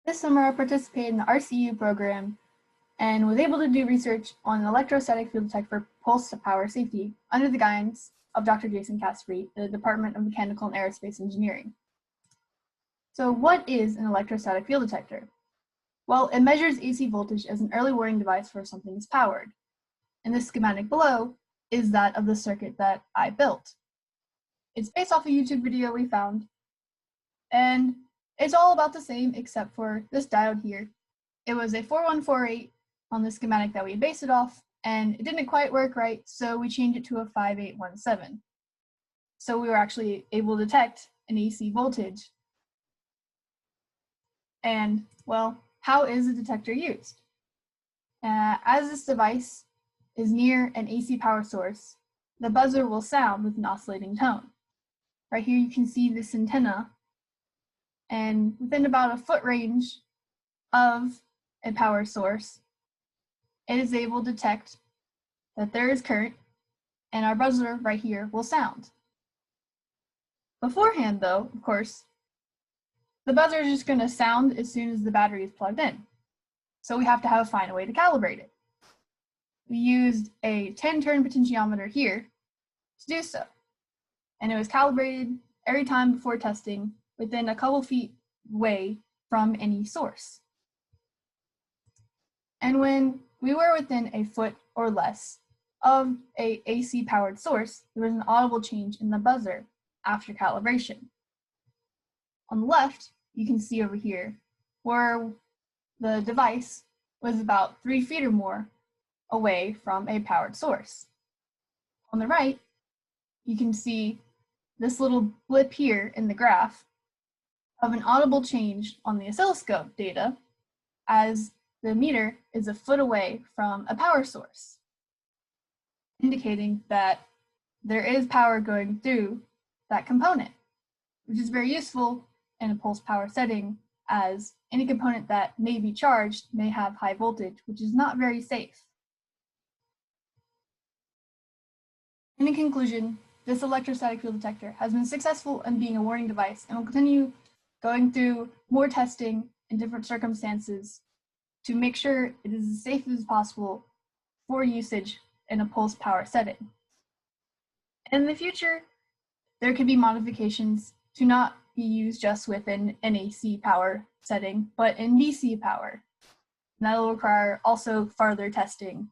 This summer, I participated in the RCU program and was able to do research on an electrostatic field detector for pulse power safety under the guidance of Dr. Jason Cassibry, the Department of Mechanical and Aerospace Engineering. So what is an electrostatic field detector? Well, it measures AC voltage as an early warning device for something is powered. And this schematic below is that of the circuit that I built. It's based off a YouTube video we found, and it's all about the same except for this diode here. It was a 4148 on the schematic that we based it off, and it didn't quite work right, so we changed it to a 5817. So we were actually able to detect an AC voltage. And, well, how is a detector used? As this device is near an AC power source, the buzzer will sound with an oscillating tone. Right here you can see this antenna, and within about a foot range of a power source, it is able to detect that there is current, and our buzzer right here will sound. Beforehand though, of course, the buzzer is just going to sound as soon as the battery is plugged in. So we have to find a way to calibrate it. We used a 10-turn potentiometer here to do so. And it was calibrated every time before testing within a couple feet away from any source. And when we were within a foot or less of a AC powered source, there was an audible change in the buzzer after calibration. On the left, you can see over here where the device was about 3 feet or more away from a powered source. On the right, you can see this little blip here in the graph of an audible change on the oscilloscope data as the meter is a foot away from a power source, indicating that there is power going through that component, which is very useful in a pulse power setting, as any component that may be charged may have high voltage, which is not very safe. In conclusion, this electrostatic field detector has been successful in being a warning device and will continue going through more testing in different circumstances to make sure it is as safe as possible for usage in a pulse power setting. In the future, there could be modifications to not be used just within an AC power setting, but in DC power. And that will require also further testing